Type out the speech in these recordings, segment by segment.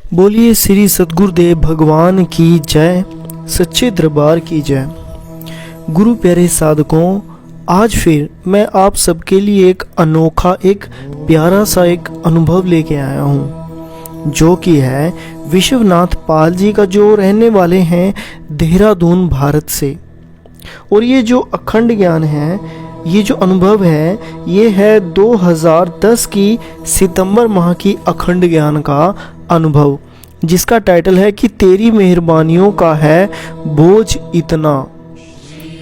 बोलिए श्री सद्गुरुदेव भगवान की जय, सच्चे दरबार की जय। गुरु प्यारे साधकों, आज फिर मैं आप सबके लिए एक अनोखा, एक प्यारा सा एक अनुभव लेके आया हूँ, जो कि है विश्वनाथ पाल जी का, जो रहने वाले हैं देहरादून भारत से। और ये जो अखंड ज्ञान है, ये जो अनुभव है, ये है 2010 की सितंबर माह की अखंड ज्ञान का अनुभव, जिसका टाइटल है कि तेरी मेहरबानियों का है बोझ इतना।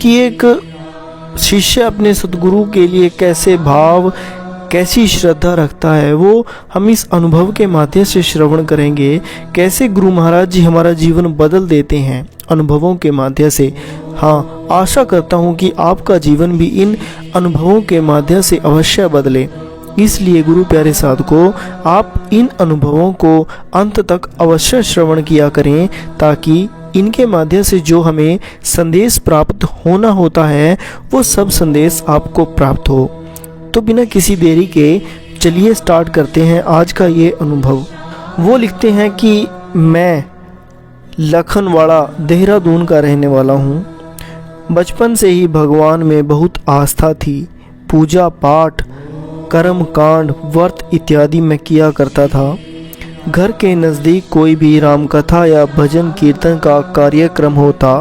कि एक शिष्य अपने सद्गुरु के लिए कैसे भाव, कैसी श्रद्धा रखता है, वो हम इस अनुभव के माध्यम से श्रवण करेंगे। कैसे गुरु महाराज जी हमारा जीवन बदल देते हैं अनुभवों के माध्यम से। हाँ, आशा करता हूँ कि आपका जीवन भी इन अनुभवों के माध्यम से अवश्य बदले। इसलिए गुरु प्यारे साधकों, आप इन अनुभवों को अंत तक अवश्य श्रवण किया करें, ताकि इनके माध्यम से जो हमें संदेश प्राप्त होना होता है, वो सब संदेश आपको प्राप्त हो। तो बिना किसी देरी के चलिए स्टार्ट करते हैं आज का ये अनुभव। वो लिखते हैं कि मैं लखनवाड़ा देहरादून का रहने वाला हूँ। बचपन से ही भगवान में बहुत आस्था थी। पूजा पाठ, कर्म कांड, व्रत इत्यादि मैं किया करता था। घर के नज़दीक कोई भी रामकथा या भजन कीर्तन का कार्यक्रम होता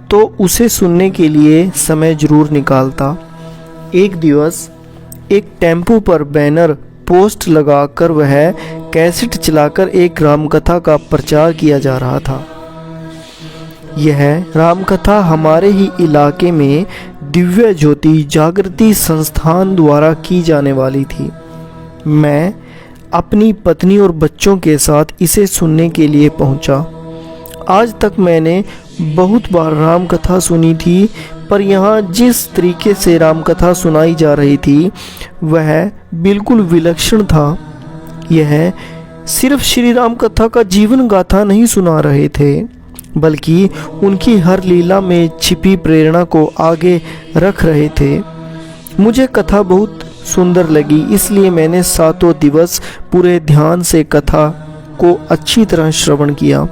तो उसे सुनने के लिए समय जरूर निकालता। एक दिवस एक टेम्पो पर बैनर पोस्ट लगाकर वह कैसेट चलाकर एक रामकथा का प्रचार किया जा रहा था। यह रामकथा हमारे ही इलाके में दिव्य ज्योति जागृति संस्थान द्वारा की जाने वाली थी। मैं अपनी पत्नी और बच्चों के साथ इसे सुनने के लिए पहुंचा। आज तक मैंने बहुत बार रामकथा सुनी थी, पर यहाँ जिस तरीके से रामकथा सुनाई जा रही थी वह बिल्कुल विलक्षण था। यह सिर्फ श्री राम कथा का जीवन गाथा नहीं सुना रहे थे, बल्कि उनकी हर लीला में छिपी प्रेरणा को आगे रख रहे थे। मुझे कथा बहुत सुंदर लगी, इसलिए मैंने 7 दिवस पूरे ध्यान से कथा को अच्छी तरह श्रवण किया।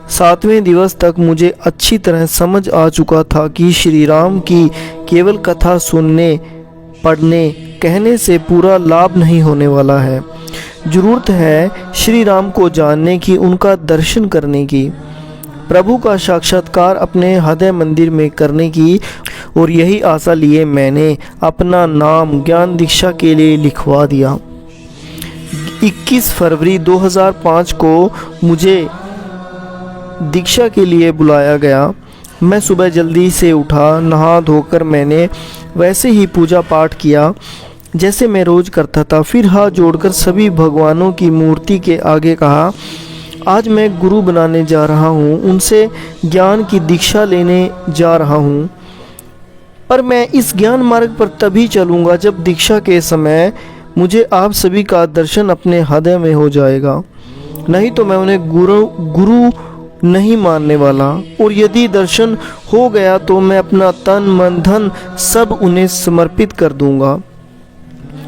7वें दिवस तक मुझे अच्छी तरह समझ आ चुका था कि श्री राम की केवल कथा सुनने, पढ़ने, कहने से पूरा लाभ नहीं होने वाला है। जरूरत है श्री राम को जानने की, उनका दर्शन करने की, प्रभु का साक्षात्कार अपने हृदय मंदिर में करने की। और यही आशा लिए मैंने अपना नाम ज्ञान दीक्षा के लिए लिखवा दिया। 21 फरवरी 2005 को मुझे दीक्षा के लिए बुलाया गया। मैं सुबह जल्दी से उठा, नहा धोकर मैंने वैसे ही पूजा पाठ किया जैसे मैं रोज करता था। फिर हाथ जोड़कर सभी भगवानों की मूर्ति के आगे कहा, आज मैं गुरु बनाने जा रहा हूँ, उनसे ज्ञान की दीक्षा लेने जा रहा हूँ। पर मैं इस ज्ञान मार्ग पर तभी चलूँगा जब दीक्षा के समय मुझे आप सभी का दर्शन अपने हृदय में हो जाएगा, नहीं तो मैं उन्हें गुरु नहीं मानने वाला। और यदि दर्शन हो गया तो मैं अपना तन मन धन सब उन्हें समर्पित कर दूंगा।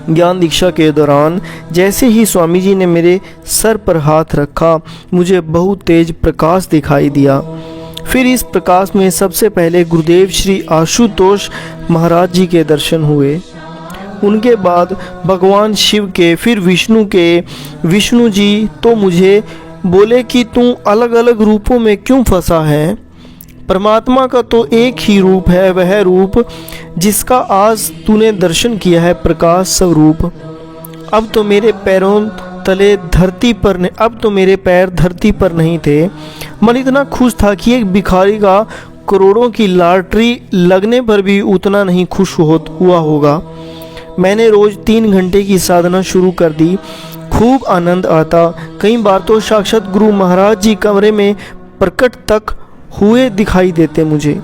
ज्ञान दीक्षा के दौरान जैसे ही स्वामी जी ने मेरे सर पर हाथ रखा, मुझे बहुत तेज प्रकाश दिखाई दिया। फिर इस प्रकाश में सबसे पहले गुरुदेव श्री आशुतोष महाराज जी के दर्शन हुए। उनके बाद भगवान शिव के, फिर विष्णु के। विष्णु जी तो मुझे बोले कि तू अलग अलग रूपों में क्यों फंसा है? परमात्मा का तो एक ही रूप है, वह रूप जिसका आज तूने दर्शन किया है, प्रकाश स्वरूप। अब तो मेरे पैरों तले धरती पर अब तो मेरे पैर धरती पर नहीं थे। मन इतना खुश था कि एक भिखारी का करोड़ों की लॉटरी लगने पर भी उतना नहीं खुश हुआ होगा। मैंने रोज 3 घंटे की साधना शुरू कर दी। खूब आनंद आता। कई बार तो साक्षात गुरु महाराज जी कमरे में प्रकट तक हुए दिखाई देते मुझे।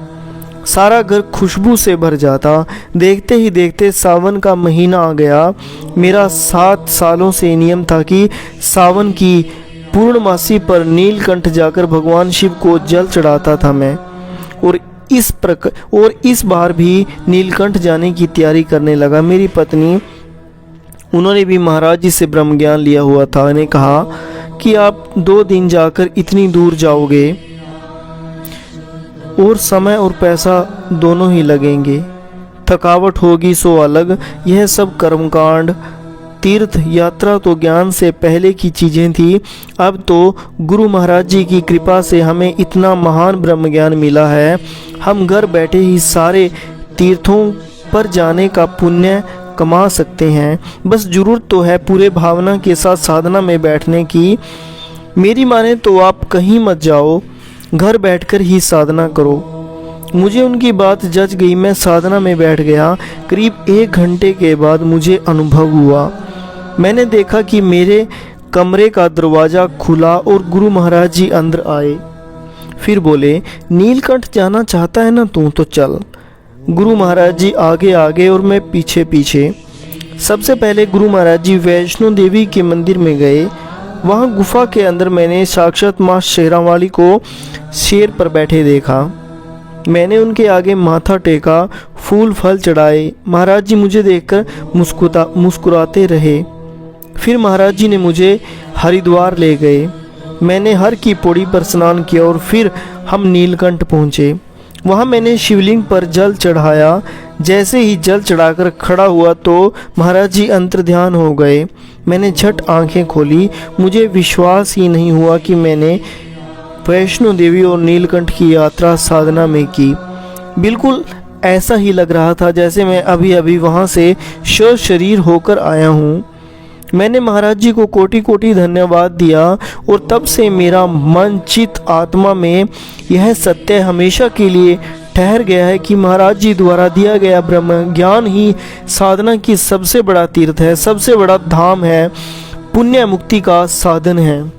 सारा घर खुशबू से भर जाता। देखते ही देखते सावन का महीना आ गया। मेरा 7 सालों से नियम था कि सावन की पूर्णमासी पर नीलकंठ जाकर भगवान शिव को जल चढ़ाता था मैं। और इस बार भी नीलकंठ जाने की तैयारी करने लगा। मेरी पत्नी, उन्होंने भी महाराज जी से ब्रह्म ज्ञान लिया हुआ था। उन्हें कहा कि आप 2 दिन जाकर इतनी दूर जाओगे और समय और पैसा दोनों ही लगेंगे, थकावट होगी सो अलग। यह सब कर्मकांड, तीर्थ यात्रा तो ज्ञान से पहले की चीज़ें थी। अब तो गुरु महाराज जी की कृपा से हमें इतना महान ब्रह्म ज्ञान मिला है, हम घर बैठे ही सारे तीर्थों पर जाने का पुण्य कमा सकते हैं। बस जरूरत तो है पूरे भावना के साथ साधना में बैठने की। मेरी माने तो आप कहीं मत जाओ, घर बैठकर ही साधना करो। मुझे उनकी बात जच गई। मैं साधना में बैठ गया। करीब 1 घंटे के बाद मुझे अनुभव हुआ। मैंने देखा कि मेरे कमरे का दरवाज़ा खुला और गुरु महाराज जी अंदर आए। फिर बोले, नीलकंठ जाना चाहता है ना तू, तो चल। गुरु महाराज जी आगे आगे और मैं पीछे पीछे। सबसे पहले गुरु महाराज जी वैष्णो देवी के मंदिर में गए। वहाँ गुफा के अंदर मैंने साक्षात माँ शेरावाली को शेर पर बैठे देखा। मैंने उनके आगे माथा टेका, फूल फल चढ़ाए। महाराज जी मुझे देखकर मुस्कुराते रहे। फिर महाराज जी ने मुझे हरिद्वार ले गए। मैंने हर की पौड़ी पर स्नान किया और फिर हम नीलकंठ पहुँचे। वहाँ मैंने शिवलिंग पर जल चढ़ाया। जैसे ही जल चढ़ाकर खड़ा हुआ तो महाराज जी अंतर्ध्यान हो गए। मैंने झट आंखें खोली। मुझे विश्वास ही नहीं हुआ कि मैंने वैष्णो देवी और नीलकंठ की यात्रा साधना में की। बिल्कुल ऐसा ही लग रहा था जैसे मैं अभी अभी वहाँ से शरीर होकर आया हूँ। मैंने महाराज जी को कोटि कोटि धन्यवाद दिया और तब से मेरा मन चित्त आत्मा में यह सत्य हमेशा के लिए ठहर गया है कि महाराज जी द्वारा दिया गया ब्रह्म ज्ञान ही साधना की सबसे बड़ा तीर्थ है, सबसे बड़ा धाम है, पुण्य मुक्ति का साधन है।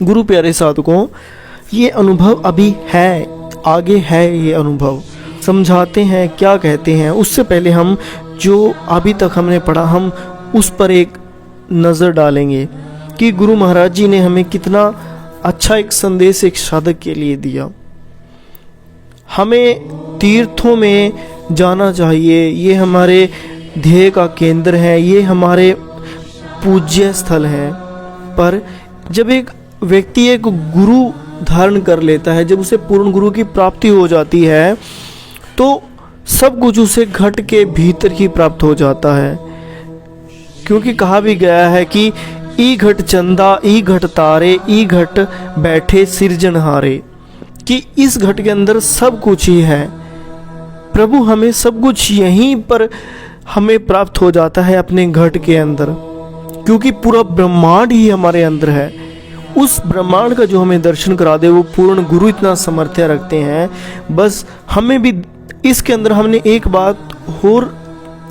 गुरु प्यारे साधकों, ये अनुभव अभी है, आगे है ये अनुभव। समझाते हैं, क्या कहते हैं, उससे पहले हम जो अभी तक हमने पढ़ा हम उस पर एक नज़र डालेंगे कि गुरु महाराज जी ने हमें कितना अच्छा एक संदेश एक साधक के लिए दिया। हमें तीर्थों में जाना चाहिए, ये हमारे ध्येय का केंद्र है, ये हमारे पूज्य स्थल हैं। पर जब एक व्यक्ति एक गुरु धारण कर लेता है, जब उसे पूर्ण गुरु की प्राप्ति हो जाती है, तो सब कुछ उसे घट के भीतर ही प्राप्त हो जाता है। क्योंकि कहा भी गया है कि ई घट चंदा ई घट तारे ई घट बैठे सिरजनहारे, कि इस घट के अंदर सब कुछ ही है। प्रभु हमें सब कुछ यहीं पर हमें प्राप्त हो जाता है अपने घट के अंदर, क्योंकि पूरा ब्रह्मांड ही हमारे अंदर है। उस ब्रह्मांड का जो हमें दर्शन करा दे वो पूर्ण गुरु इतना सामर्थ्य रखते हैं। बस हमें भी इसके अंदर हमने एक बात और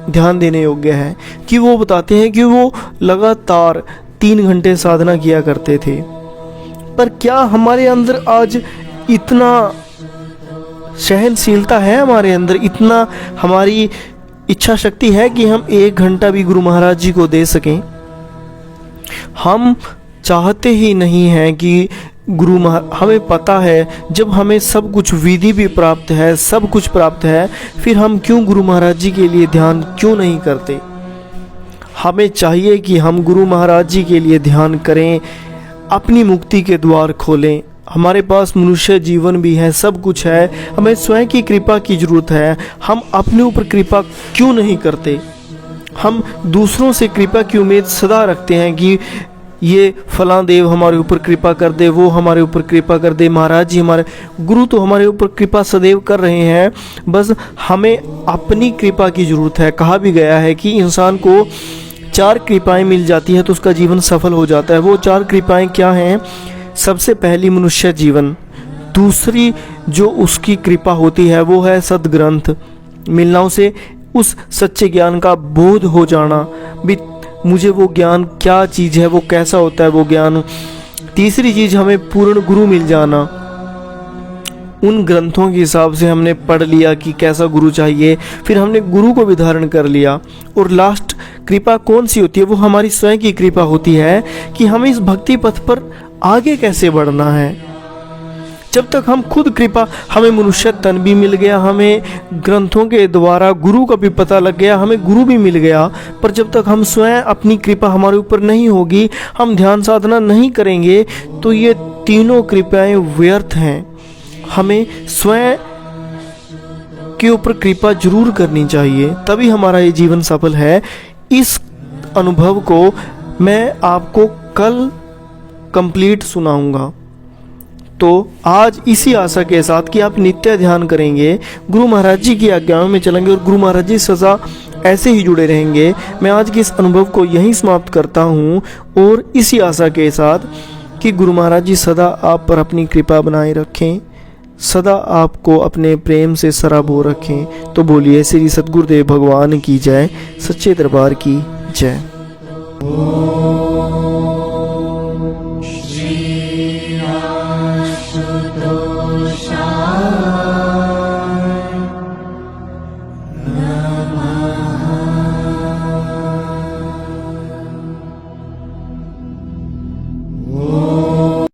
ध्यान देने योग्य है कि वो बताते हैं कि वो लगातार 3 घंटे साधना किया करते थे। पर क्या हमारे अंदर आज इतना सहनशीलता है, हमारे अंदर इतना हमारी इच्छा शक्ति है कि हम 1 घंटा भी गुरु महाराज जी को दे सकें? हम चाहते ही नहीं हैं कि हमें पता है जब हमें सब कुछ विधि भी प्राप्त है, सब कुछ प्राप्त है, फिर हम क्यों गुरु महाराज जी के लिए ध्यान क्यों नहीं करते? हमें चाहिए कि हम गुरु महाराज जी के लिए ध्यान करें, अपनी मुक्ति के द्वार खोलें। हमारे पास मनुष्य जीवन भी है, सब कुछ है, हमें स्वयं की कृपा की जरूरत है। हम अपने ऊपर कृपा क्यों नहीं करते? हम दूसरों से कृपा की उम्मीद सदा रखते हैं कि ये फलां देव हमारे ऊपर कृपा कर दे, वो हमारे ऊपर कृपा कर दे, महाराज जी हमारे गुरु तो हमारे ऊपर कृपा सदैव कर रहे हैं। बस हमें अपनी कृपा की ज़रूरत है। कहा भी गया है कि इंसान को 4 कृपाएं मिल जाती है तो उसका जीवन सफल हो जाता है। वो 4 कृपाएं क्या हैं? सबसे पहली मनुष्य जीवन, दूसरी जो उसकी कृपा होती है वो है सद्ग्रंथ मिलना, उसे उस सच्चे ज्ञान का बोध हो जाना भी, मुझे वो ज्ञान क्या चीज़ है, वो कैसा होता है वो ज्ञान। तीसरी चीज़ हमें पूर्ण गुरु मिल जाना, उन ग्रंथों के हिसाब से हमने पढ़ लिया कि कैसा गुरु चाहिए, फिर हमने गुरु को भी धारण कर लिया। और लास्ट कृपा कौन सी होती है? वो हमारी स्वयं की कृपा होती है कि हमें इस भक्ति पथ पर आगे कैसे बढ़ना है। जब तक हम खुद कृपा, हमें मनुष्य तन भी मिल गया, हमें ग्रंथों के द्वारा गुरु का भी पता लग गया, हमें गुरु भी मिल गया, पर जब तक हम स्वयं अपनी कृपा हमारे ऊपर नहीं होगी, हम ध्यान साधना नहीं करेंगे, तो ये तीनों कृपाएं व्यर्थ हैं। हमें स्वयं के ऊपर कृपा जरूर करनी चाहिए, तभी हमारा ये जीवन सफल है। इस अनुभव को मैं आपको कल कंप्लीट सुनाऊंगा। तो आज इसी आशा के साथ कि आप नित्य ध्यान करेंगे, गुरु महाराज जी की आज्ञाओं में चलेंगे और गुरु महाराज जी सदा ऐसे ही जुड़े रहेंगे, मैं आज के इस अनुभव को यहीं समाप्त करता हूँ, और इसी आशा के साथ कि गुरु महाराज जी सदा आप पर अपनी कृपा बनाए रखें, सदा आपको अपने प्रेम से सराबोर रखें। तो बोलिए श्री सद्गुरुदेव भगवान की जय, सच्चे दरबार की जय।